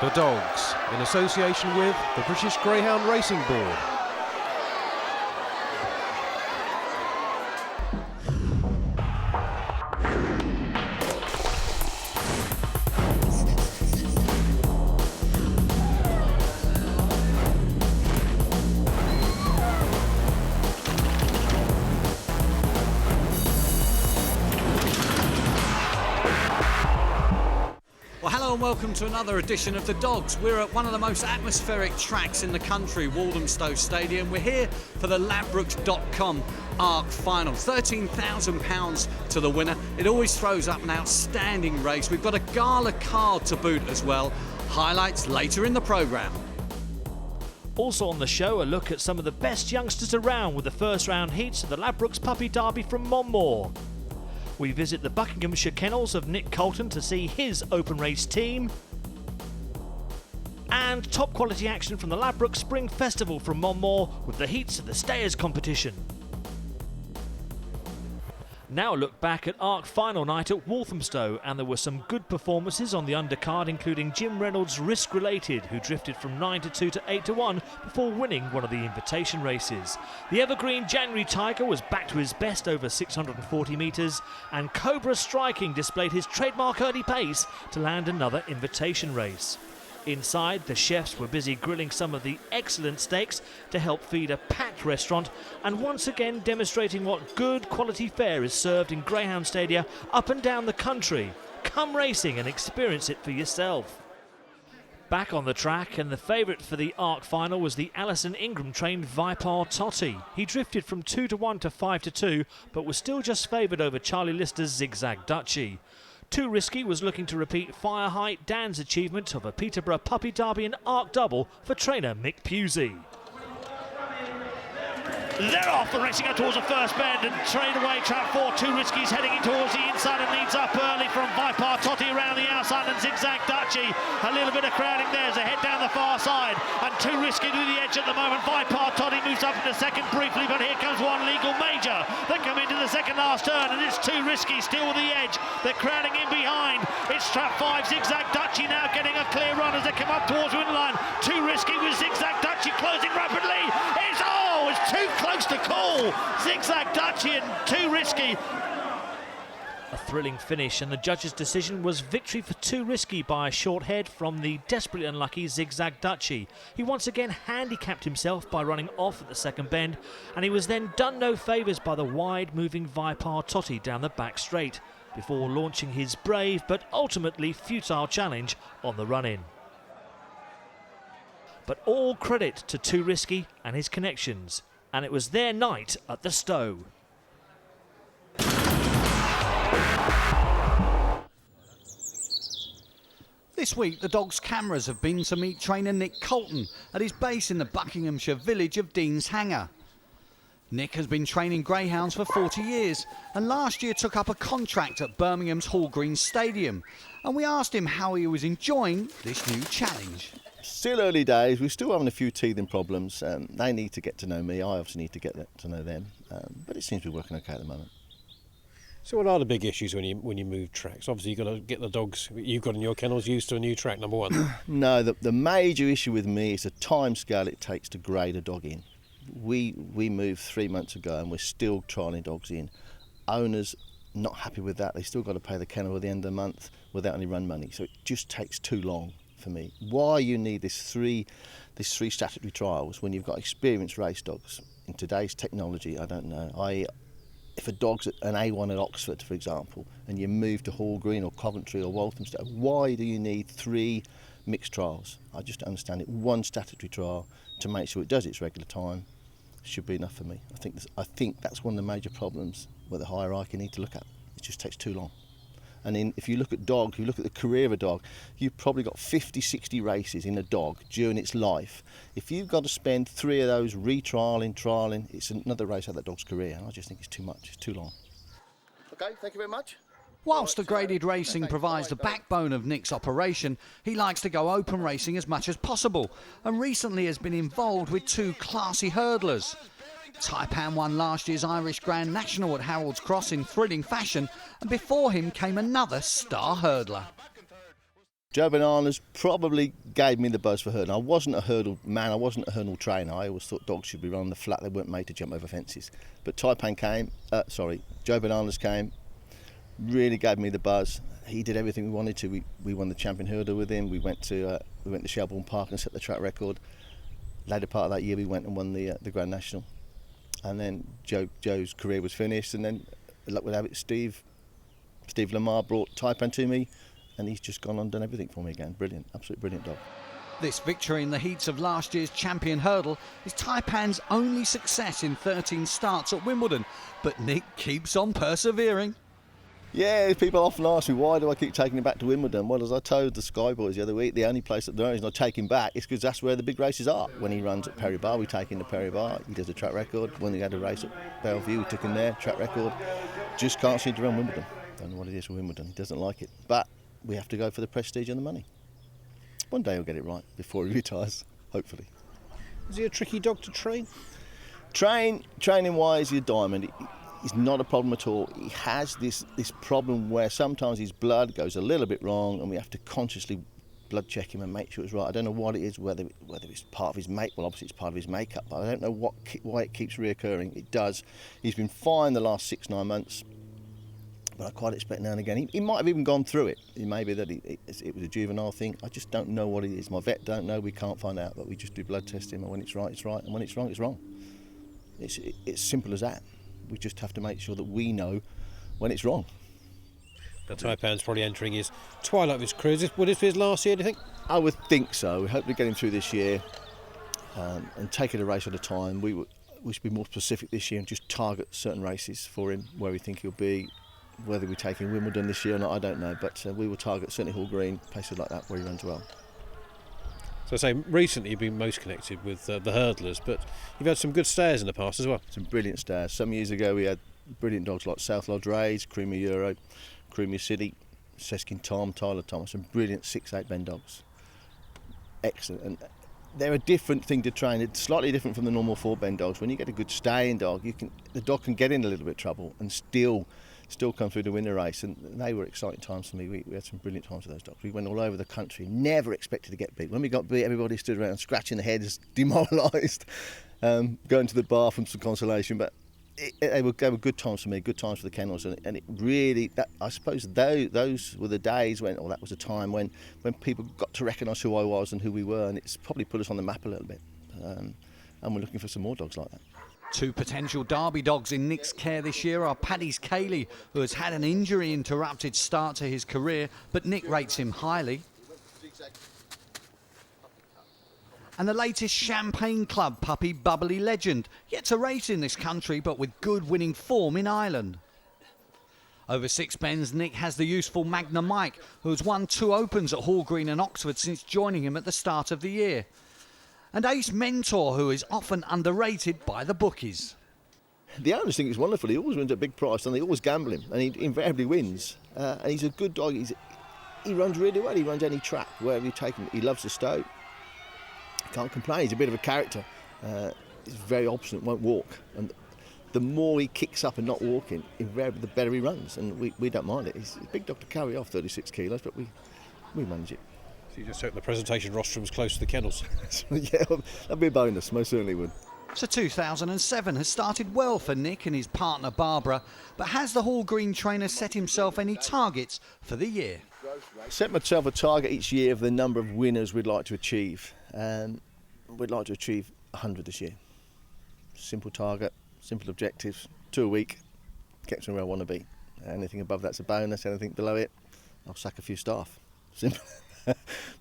The Dogs, in association with the British Greyhound Racing Board. Well, hello and welcome to another edition of The Dogs. We're at one of the most atmospheric tracks in the country, Walthamstow Stadium. We're here for the Ladbrokes.com ARC Final. £13,000 to the winner. It always throws up an outstanding race. We've got a gala card to boot as well. Highlights later in the programme. Also on the show, a look at some of the best youngsters around with the first round heats of the Ladbrokes Puppy Derby from MONMORE. We visit the Buckinghamshire kennels of Nick Colton to see his open race team. And top quality action from the Ladbrokes Spring Festival from MONMORE with the heats of the Stayers competition. Now a look back at ARC final night at Walthamstow, and there were some good performances on the undercard, including Jim Reynolds' Risk Related, who drifted from 9-2 to 8-1 before winning one of the invitation races. The evergreen January Tiger was back to his best over 640 metres, and Cobra Striking displayed his trademark early pace to land another invitation race. Inside, the chefs were busy grilling some of the excellent steaks to help feed a packed restaurant, and once again demonstrating what good quality fare is served in Greyhound Stadia up and down the country. Come racing and experience it for yourself. Back on the track, and the favourite for the ARC final was the Alison Ingram-trained Vipar Totti. He drifted from 2-1 to 5-2, but was still just favoured over Charlie Lister's Zigzag Duchy. Too Risky was looking to repeat Fire Height Dan's achievement of a Peterborough Puppy Derby and ARC double for trainer Mick Pusey. They're off and racing up towards the first bend, and trade away trap 4. Too Risky's heading in towards the inside and leads up early from Vipar Totti around the outside, and Zigzag Duchy. A little bit of crowding there as they head down the far side, and Too Risky to the edge at the moment. Vipar Totti moves up into second briefly, but here comes one Legal Major. They come into the second last turn, and it's Too Risky still with the edge. They're crowding in behind. It's trap 5. Zigzag Duchy now getting a clear run as they come up towards the win line. Too Risky with Zigzag Duchy closing rapidly. It's too close to call. Zigzag Duchy and Too Risky. A thrilling finish, and the judge's decision was victory for Too Risky by a short head from the desperately unlucky Zigzag Duchy. He once again handicapped himself by running off at the second bend, and he was then done no favours by the wide-moving Vipar Totti down the back straight, before launching his brave but ultimately futile challenge on the run-in. But all credit to Too Risky and his connections, and it was their night at the Stowe. This week, the Dogs' cameras have been to meet trainer Nick Colton at his base in the Buckinghamshire village of Dean's Hanger. Nick has been training greyhounds for 40 years and last year took up a contract at Birmingham's Hall Green Stadium, and we asked him how he was enjoying this new challenge. Still early days, we're still having a few teething problems. They need to get to know me, I obviously need to get to know them, but it seems to be working okay at the moment. So what are the big issues when you move tracks? Obviously you've got to get the dogs you've got in your kennels used to a new track, number one. No, the major issue with me is the time scale it takes to grade a dog in. We moved 3 months ago and we're still trialling dogs in. Owners not happy with that, they still got to pay the kennel at the end of the month without any run money, so it just takes too long for me. Why you need these three statutory trials when you've got experienced race dogs in today's technology, I don't know. If a dog's an A1 at Oxford, for example, and you move to Hall Green or Coventry or Walthamstow, why do you need 3 mixed trials? I just don't understand it. One statutory trial to make sure it does its regular time should be enough for me. I think that's one of the major problems where the hierarchy need to look at. It just takes too long. And if you look at dogs, you look at the career of a dog, you've probably got 50, 60 races in a dog during its life. If you've got to spend 3 of those trialling, it's another race out of that dog's career. And I just think it's too much, it's too long. Okay, thank you very much. Whilst the graded racing provides the backbone of Nick's operation, he likes to go open racing as much as possible, and recently has been involved with 2 classy hurdlers. Taipan won last year's Irish Grand National at Harold's Cross in thrilling fashion, and before him came another star hurdler. Joe Bananas probably gave me the buzz for hurdle. I wasn't a hurdle man, I wasn't a hurdle trainer. I always thought dogs should be run on the flat, they weren't made to jump over fences. But Joe Bananas came, really gave me the buzz. He did everything we wanted to. We won the champion hurdle with him. We went to Shelbourne Park and set the track record. Later part of that year we went and won the Grand National. And then Joe's career was finished, and then luck would have it, Steve Lamar brought Taipan to me, and he's just gone on and done everything for me again. Brilliant, absolutely brilliant dog. This victory in the heats of last year's champion hurdle is Taipan's only success in 13 starts at Wimbledon, but Nick keeps on persevering. Yeah, people often ask me, why do I keep taking him back to Wimbledon? Well, as I told the Sky Boys the other week, the only place that the only reason I take him back is because that's where the big races are. When he runs at Perry Bar, we take him to Perry Bar. He does a track record. When he had a race at Bellevue, we took him there, track record. Just can't seem to run Wimbledon. Don't know what it is with Wimbledon. He doesn't like it. But we have to go for the prestige and the money. One day he'll get it right before he retires, hopefully. Is he a tricky dog to train? Training-wise, he's a diamond. He's not a problem at all. He has this problem where sometimes his blood goes a little bit wrong, and we have to consciously blood check him and make sure it's right. I don't know what it is, whether it's part of his well, obviously it's part of his makeup, but I don't know why it keeps reoccurring. It does. He's been fine the last 6-9 months, but I quite expect now and again. He might have even gone through it. It may be that it was a juvenile thing. I just don't know what it is. My vet don't know. We can't find out, but we just do blood testing, and when it's right, it's right, and when it's wrong, it's wrong. It's simple as that. We just have to make sure that we know when it's wrong. The Taipan's probably entering his twilight of his career. Would this be his last year, do you think? I would think so. We hope to get him through this year and take it a race at a time. We should be more specific this year and just target certain races for him where we think he'll be. Whether we're taking Wimbledon this year or not, I don't know. But we will target certainly Hall Green, places like that where he runs well. So I say, recently you've been most connected with the hurdlers, but you've had some good stayers in the past as well. Some brilliant stayers. Some years ago we had brilliant dogs like South Lodge Rays, Creamy Euro, Creamy City, Seskin Tom, Tyler Thomas, some brilliant 6-8 bend dogs. Excellent. And they're a different thing to train. It's slightly different from the normal 4 bend dogs. When you get a good staying dog, the dog can get in a little bit of trouble and still come through to win the race, and they were exciting times for me. We had some brilliant times with those dogs. We went all over the country, never expected to get beat. When we got beat, everybody stood around scratching their heads, demoralised, going to the bar for some consolation. But they were good times for me, good times for the kennels, and it really, I suppose those were the days when, or that was a time when people got to recognise who I was and who we were, and it's probably put us on the map a little bit. And we're looking for some more dogs like that. 2 potential Derby dogs in Nick's care this year are Paddy's Cayley, who has had an injury-interrupted start to his career, but Nick rates him highly. And the latest Champagne Club puppy, Bubbly Legend, yet to race in this country, but with good winning form in Ireland. Over 6 bends, Nick has the useful Magna Mike, who has won 2 Opens at Hall Green and Oxford since joining him at the start of the year. And Ace Mentor, who is often underrated by the bookies. The owners think it's wonderful. He always wins at big price, and they always gamble him, and he invariably wins. And he's a good dog. He runs really well. He runs any track, wherever you take him. He loves the stow. Can't complain. He's a bit of a character. He's very obstinate, won't walk. And the more he kicks up and not walking, invariably the better he runs. And we don't mind it. He's a big dog to carry off, 36 kilos, but we manage it. So you just hope the presentation rostrum's close to the kennels. Yeah, that'd be a bonus, most certainly would. So 2007 has started well for Nick and his partner Barbara, but has the Hall Green trainer set himself any targets for the year? Set myself a target each year of the number of winners we'd like to achieve. We'd like to achieve 100 this year. Simple target, simple objectives, 2 a week, gets me where I want to be. Anything above that's a bonus, anything below it, I'll sack a few staff. Simple.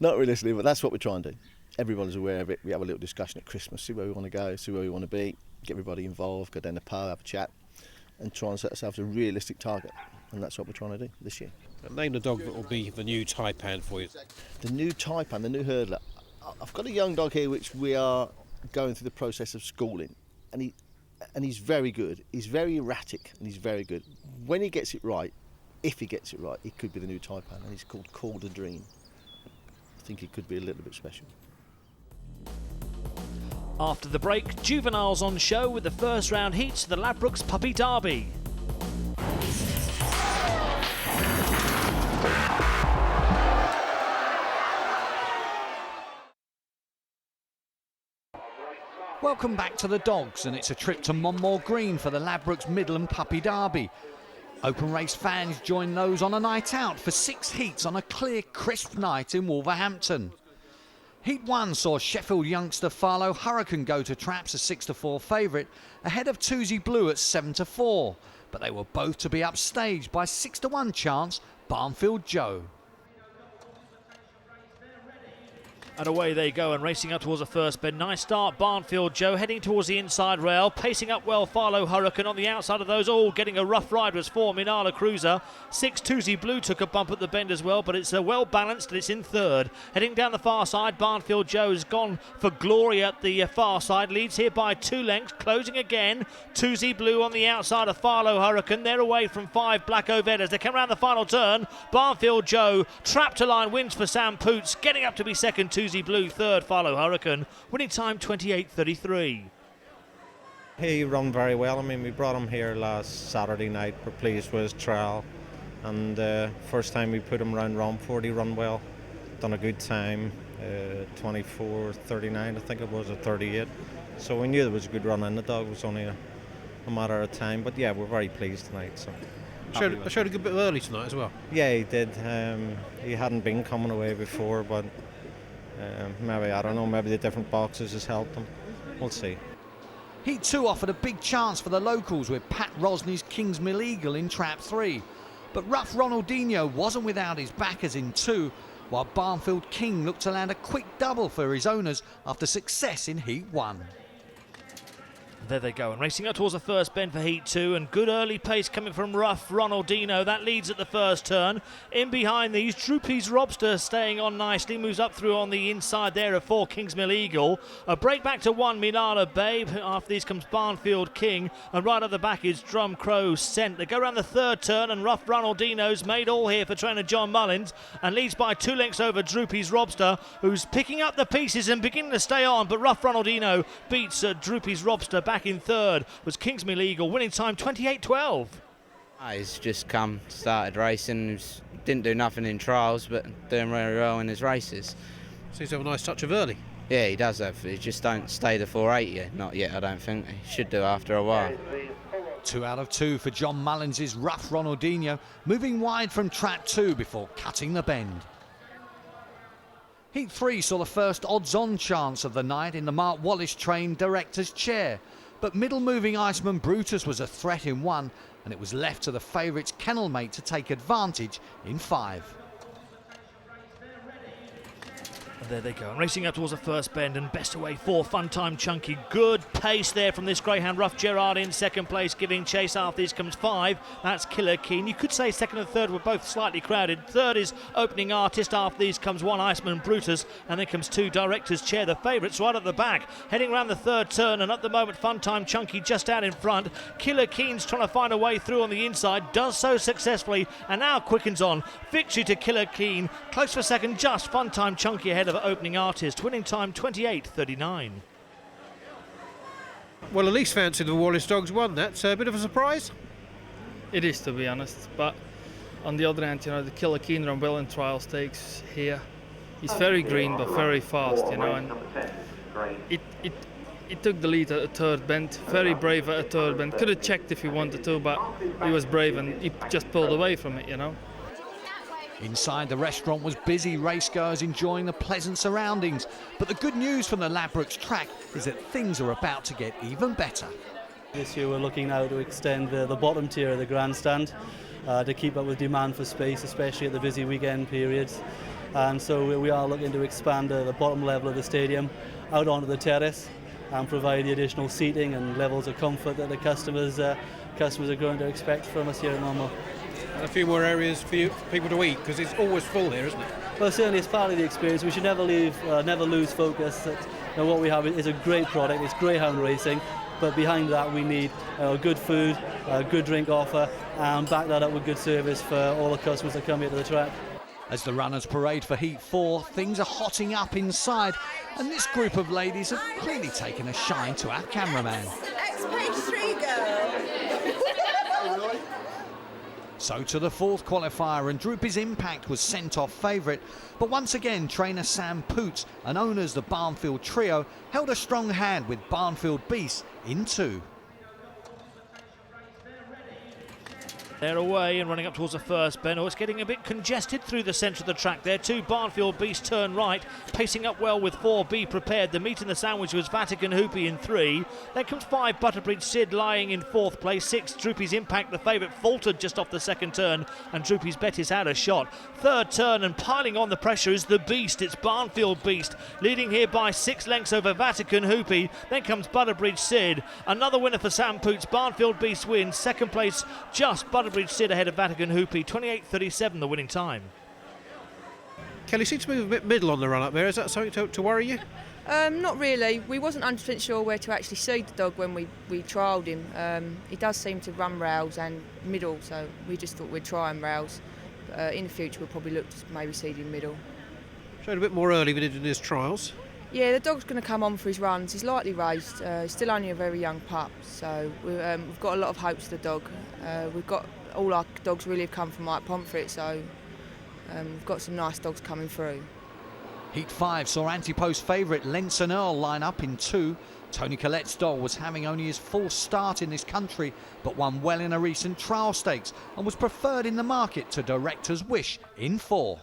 Not realistically, but that's what we try and do. Everybody's aware of it. We have a little discussion at Christmas, see where we want to go, see where we want to be, get everybody involved, go down the pub, have a chat, and try and set ourselves a realistic target. And that's what we're trying to do this year. And name the dog that will be the new Taipan for you. The new Taipan, the new hurdler. I've got a young dog here which we are going through the process of schooling, and he's very good. He's very erratic, and he's very good. When he gets it right, if he gets it right, he could be the new Taipan, and he's called a Dream. I think he could be a little bit special. After the break, juveniles on show with the first round heats of the Ladbrokes Puppy Derby. Welcome back to the dogs, and it's a trip to MONMORE Green for the Ladbrokes Midland Puppy Derby. Open race fans join those on a night out for 6 heats on a clear, crisp night in Wolverhampton. Heat 1 saw Sheffield youngster Farlow Hurricane go to traps a 6-4 favourite, ahead of Toosie Blue at 7-4, but they were both to be upstaged by 6-1 chance Barnfield Joe. And away they go, and racing up towards the first bend. Nice start, Barnfield Joe, heading towards the inside rail, pacing up well, Farlow Hurricane. On the outside of those, all getting a rough ride was 4 Minala Cruiser. 6 Toosie Blue took a bump at the bend as well, but it's well balanced and it's in third. Heading down the far side, Barnfield Joe's gone for glory at the far side, leads here by 2 lengths, closing again. Toosie Blue on the outside of Farlow Hurricane. They're away from 5 Black Oved as they come around the final turn. Barnfield Joe, trapped to line, wins for Sam Poots, getting up to be second. Toosie Blue third, Farlow Hurricane, winning time 28.33. He run very well. I mean, we brought him here last Saturday night. We're pleased with his trial, and first time we put him round Romford, he run well, done a good time, 24.39 I think it was, or 38. So we knew there was a good run in. The dog was only a matter of time, but yeah, we're very pleased tonight. So Showed a good bit early tonight as well. yeah, he did. He hadn't been coming away before, but maybe, I don't know, maybe the different boxes has helped him. We'll see. Heat 2 offered a big chance for the locals with Pat Rosney's Kingsmill Eagle in trap 3. But rough Ronaldinho wasn't without his backers in 2, while Barnfield King looked to land a quick double for his owners after success in Heat 1. There they go, and racing up towards the first bend for Heat 2, and good early pace coming from rough Ronaldinho. That leads at the first turn. In behind these, Droopy's Robster staying on nicely, moves up through on the inside there of 4 Kingsmill Eagle. A break back to 1 Milana Babe. After these comes Barnfield King, and right at the back is Drum Crow Scent. They go around the third turn, and rough Ronaldinho's made all here for trainer John Mullins, and leads by 2 lengths over Droopy's Robster, who's picking up the pieces and beginning to stay on, but rough Ronaldinho beats Droopy's Robster. Back in third was Kingsmill Eagle, winning time 28.12. He's just started racing. Didn't do nothing in trials, but doing very well in his races. Seems to have a nice touch of early. Yeah, he does have. He just don't stay the 4.8 yet. Not yet, I don't think. He should do after a while. 2 out of 2 for John Mullins' rough Ronaldinho, moving wide from trap 2 before cutting the bend. Heat 3 saw the first odds-on chance of the night in the Mark Wallace-trained director's chair. But middle-moving Iceman Brutus was a threat in 1, and it was left to the favourites Kennel Mate to take advantage in 5. And there they go, and racing up towards the first bend, and best away 4 Fun Time Chunky. Good pace there from this greyhound. Rough Gerard in second place, giving chase. After these comes 5. That's Killer Keen. You could say second and third were both slightly crowded. Third is Opening Artist. After these comes 1 Iceman Brutus, and then comes 2 Director's Chair. The favourites right at the back, heading around the third turn, and at the moment Fun Time Chunky just out in front. Killer Keen's trying to find a way through on the inside, does so successfully, and now quickens on. Victory to Killer Keen. Close for second, just Fun Time Chunky ahead of Opening Artist, winning time 28.39. Well, Elise fancied the Wallace dogs won. That's a bit of a surprise. It is, to be honest, but on the other hand, you know, the Killer Keen run well in trial stakes here. He's very green but very fast, you know, and it took the lead at a third bend. Very brave at a third bend. Could have checked if he wanted to, but he was brave and he just pulled away from it, you know. Inside, the restaurant was busy, racegoers enjoying the pleasant surroundings. But the good news from the Ladbrokes track is that things are about to get even better. This year we're looking now to extend the bottom tier of the grandstand to keep up with demand for space, especially at the busy weekend periods. And so we are looking to expand the bottom level of the stadium out onto the terrace and provide the additional seating and levels of comfort that the customers are going to expect from us here at MONMORE. A few more areas for people to eat, because it's always full here, isn't it? Well, certainly it's part of the experience. We should never lose focus that what we have is a great product. It's greyhound racing, but behind that we need good food, good drink offer, and back that up with good service for all the customers that come here to the track. As the runners parade for Heat 4, things are hotting up inside, and this group of ladies have clearly taken a shine to our cameraman. Ex-page 3 girl. So to the fourth qualifier, and Droopy's Impact was sent off favourite. But once again, trainer Sam Poots and owners the Barnfield Trio held a strong hand with Barnfield Beast in 2. They're away and running up towards the first bend. Oh, it's getting a bit congested through the centre of the track there. 2 Barnfield Beasts turn right, pacing up well with 4 Be Prepared. The meat in the sandwich was Vatican Hoopy in 3. Then comes 5 Butterbridge Sid lying in 4th place. 6 Droopy's Impact, the favourite, faltered just off the second turn, and Droopy's Betis had a shot. Third turn and piling on the pressure is the Beast. It's Barnfield Beast leading here by 6 lengths over Vatican Hoopy. Then comes Butterbridge Sid. Another winner for Sam Poots. Barnfield Beast wins. Second place just Butterbridge Sid ahead of Vatican Hoopy. 28.37 the winning time. Kelly seems to move a bit middle on the run up there. Is that something to worry you? Not really. We wasn't 100% sure where to actually seed the dog when we trialled him. He does seem to run rails and middle, so we just thought we'd try him rails. In the future we'll probably look to maybe seed him middle. Showed a bit more early than he did in his trials. Yeah, the dog's going to come on for his runs. He's lightly raised. He's still only a very young pup, so we've got a lot of hopes for the dog. We've got all our dogs really have come from Mike Pomfret, so we've got some nice dogs coming through. Heat 5 saw anti-post favourite Lenson Earl line up in 2. Tony Collette's dog was having only his 4th start in this country, but won well in a recent trial stakes and was preferred in the market to Director's Wish in 4.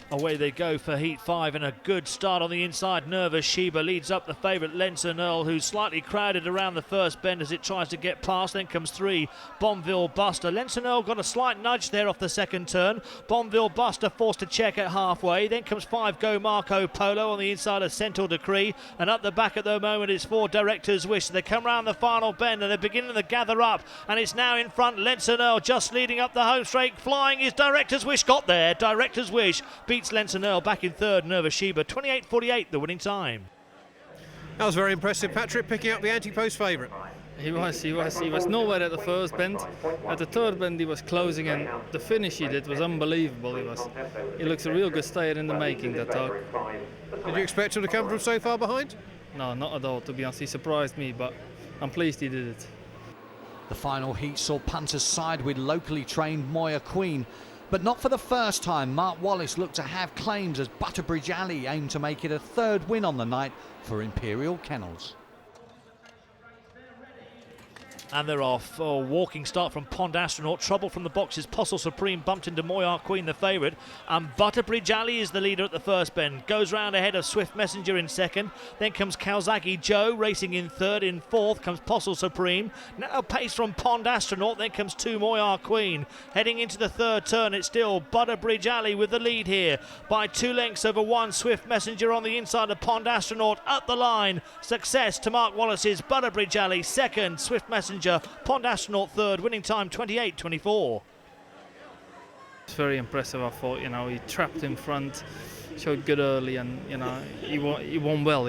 Away they go for Heat 5, and a good start on the inside. Nervous Sheba leads up the favourite Lenson Earl, who's slightly crowded around the first bend as it tries to get past. Then comes 3 Bonville Buster. Lenson Earl got a slight nudge there off the second turn. Bonville Buster forced to check at halfway. Then comes 5 Go Marco Polo on the inside of Centaur Decree, and up the back at the moment is 4 Director's Wish. So they come round the final bend and they're beginning to gather up, and it's now in front. Lenson Earl just leading up the home straight. Flying is Director's Wish. Got there. Director's Wish beats Lenson Earl back in 3rd. Nervous Sheba. 28.48 the winning time. That was very impressive, Patrick, picking up the anti-post favourite. He was nowhere at the first bend. At the third bend he was closing, and the finish he did was unbelievable. He looks a real good stayer in the making, that dog. Did you expect him to come from so far behind? No, not at all, to be honest. He surprised me, but I'm pleased he did it. The final heat saw punters side with locally trained Moya Queen. But not for the first time. Mark Wallace looked to have claims as Butterbridge Alley aimed to make it a 3rd win on the night for Imperial Kennels. And they're off. Oh, walking start from Pond Astronaut. Trouble from the boxes. Postle Supreme bumped into Moyar Queen, the favourite. And Butterbridge Alley is the leader at the first bend. Goes round ahead of Swift Messenger in 2nd. Then comes Kawasaki Joe racing in 3rd. In 4th comes Postle Supreme. Now pace from Pond Astronaut. Then comes 2 Moyar Queen. Heading into the 3rd turn, it's still Butterbridge Alley with the lead here by 2 lengths over 1. Swift Messenger on the inside of Pond Astronaut at the line. Success to Mark Wallace's Butterbridge Alley 2nd. Swift Messenger, Pond Astronaut 3rd, winning time 28.24. It's very impressive, I thought. He trapped in front, showed good early, and he won well.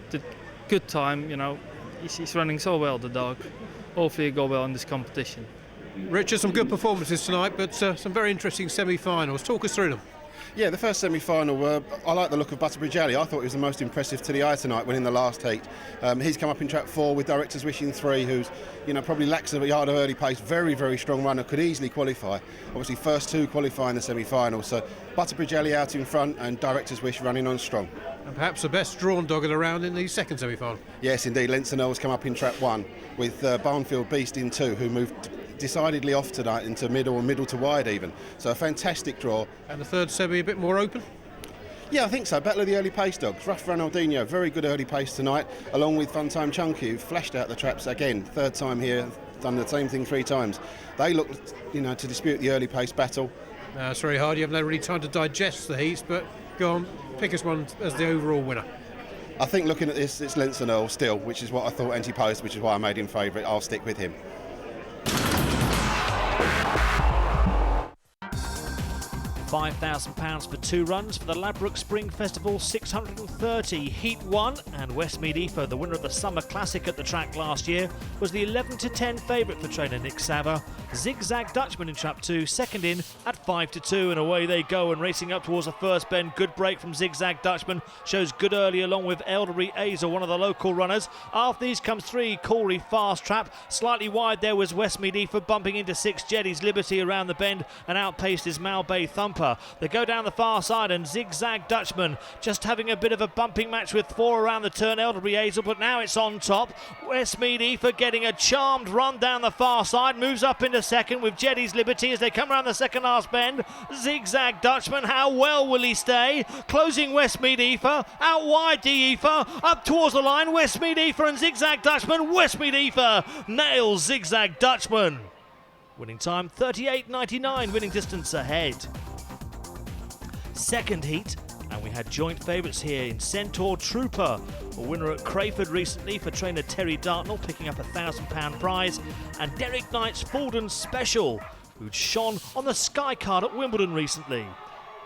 Did good time. He's running so well, the dog. Hopefully he'll go well in this competition. Richard, some good performances tonight, but some very interesting semi-finals. Talk us through them. Yeah, the first semi-final, I like the look of Butterbridge Alley. I thought he was the most impressive to the eye tonight, winning the last heat. He's come up in trap 4 with Director's Wish in 3, who's probably lacks a yard of early pace. Very, very strong runner, could easily qualify. Obviously, first 2 qualify in the semi-final. So Butterbridge Alley out in front and Director's Wish running on strong. And perhaps the best drawn dog of the round in the second semi-final. Yes, indeed. Lenson Earl's come up in trap 1 with Barnfield Beast in 2, who moved decidedly off tonight into middle and middle to wide even. So a fantastic draw. And the third semi a bit more open? Yeah, I think so. Battle of the early pace dogs. Rough Ronaldinho, very good early pace tonight, along with Funtime Chunky, who flashed out the traps again. 3rd time here, done the same thing 3 times. They look, to dispute the early pace battle. It's very hard. You haven't had really time to digest the heats, but go on, pick us one as the overall winner. I think looking at this, it's Lenson Earl still, which is what I thought anti-post, which is why I made him favourite. I'll stick with him. £5,000 for 2 runs for the Ladbroke Spring Festival 630. Heat 1, and Westmead Aoife, the winner of the Summer Classic at the track last year, was the 11-10 favourite for trainer Nick Sava. Zigzag Dutchman in trap 2, second in at 5-2, and away they go and racing up towards the first bend. Good break from Zigzag Dutchman, shows good early along with Elderbury Azel, one of the local runners. After these comes 3, Corey Fast Trap. Slightly wide there was Westmead Aoife, bumping into 6, Jeddy's Liberty around the bend, and outpaced his Malbay Thumper. They go down the far side, and Zigzag Dutchman just having a bit of a bumping match with 4 around the turn, Elderbury Azel, but now it's on top. Westmead Aoife getting a charmed run down the far side, moves up into second with Jeddy's Liberty as they come around the second last bend. Zigzag Dutchman, how well will he stay? Closing Westmead Aoife, out wide Aoife, up towards the line, Westmead Aoife and Zigzag Dutchman. Westmead Aoife nails Zigzag Dutchman. Winning time 38.99, winning distance ahead. Second heat, and we had joint favourites here in Centaur Trooper, a winner at Crayford recently for trainer Terry Dartnell, picking up a £1,000 prize, and Derek Knight's Fulden Special, who'd shone on the Sky Card at Wimbledon recently.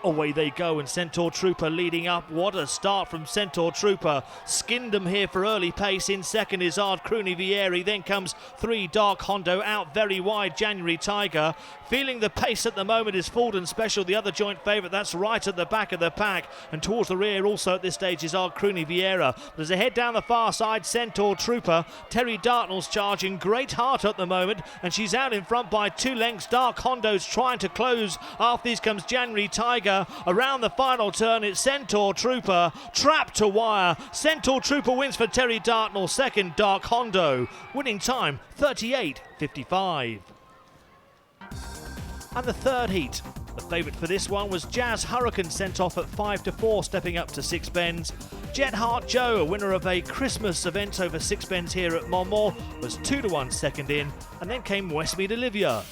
Away they go, and Centaur Trooper leading up. What a start from Centaur Trooper. Skinned them here for early pace. In second is Ard Crooney Vieri. Then comes 3, Dark Hondo. Out very wide, January Tiger. Feeling the pace at the moment is Fulden Special, the other joint favourite. That's right at the back of the pack. And towards the rear also at this stage is Ard Crooney Vieira. But as they head down the far side, Centaur Trooper. Terry Dartnell's charging great heart at the moment. And she's out in front by 2 lengths. Dark Hondo's trying to close. After these comes January Tiger. Around the final turn, it's Centaur Trooper, trapped to wire. Centaur Trooper wins for Terry Dartnell, second Dark Hondo. Winning time 38.55. And the third heat, the favourite for this one was Jazz Hurricane, sent off at 5-4, stepping up to 6 bends. Jet Heart Joe, a winner of a Christmas event over 6 bends here at MONMORE, was 2-1 second in, and then came Westmead Olivia.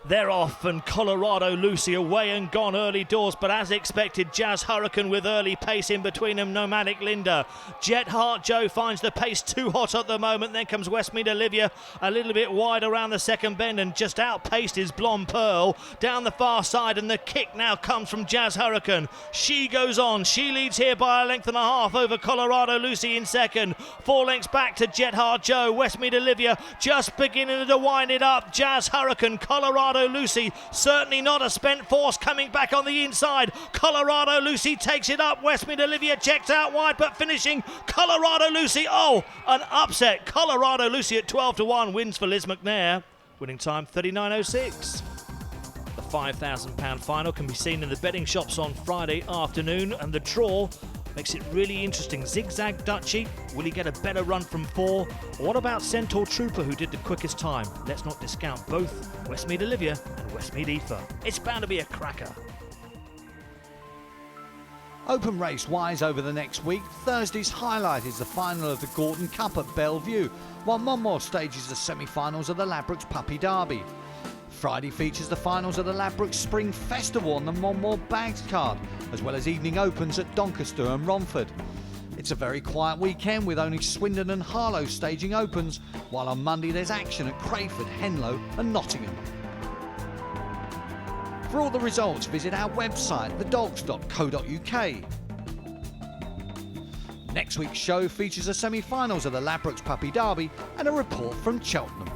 They're off, and Colorado Lucy away and gone early doors, but as expected, Jazz Hurricane with early pace in between them. Nomadic Linda. Jet Heart Joe finds the pace too hot at the moment. Then comes Westmead Olivia a little bit wide around the second bend, and just outpaced is Blonde Pearl down the far side, and the kick now comes from Jazz Hurricane. She goes on. She leads here by a length and a half over Colorado Lucy in second. 4 lengths back to Jet Heart Joe. Westmead Olivia just beginning to wind it up. Jazz Hurricane, Colorado Lucy, certainly not a spent force, coming back on the inside. Colorado Lucy takes it up. Westmead Olivia checks out wide, but finishing Colorado Lucy. Oh, an upset. Colorado Lucy at 12-1 wins for Liz McNair. Winning time 39.06. The £5,000 final can be seen in the betting shops on Friday afternoon, and the draw makes it really interesting. Zigzag Dutchie, will he get a better run from 4? Or what about Centaur Trooper, who did the quickest time? Let's not discount both Westmead Olivia and Westmead Aoife. It's bound to be a cracker. Open race wise over the next week, Thursday's highlight is the final of the Gordon Cup at Bellevue, while MONMORE stages the semi-finals of the Ladbrokes Puppy Derby. Friday features the finals of the Ladbroke Spring Festival on the MONMORE Bags card, as well as evening opens at Doncaster and Romford. It's a very quiet weekend with only Swindon and Harlow staging opens, while on Monday there's action at Crayford, Henlow and Nottingham. For all the results, visit our website, thedogs.co.uk. Next week's show features the semi-finals of the Ladbrokes Puppy Derby and a report from Cheltenham.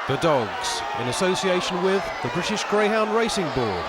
The Dogs, in association with the British Greyhound Racing Board.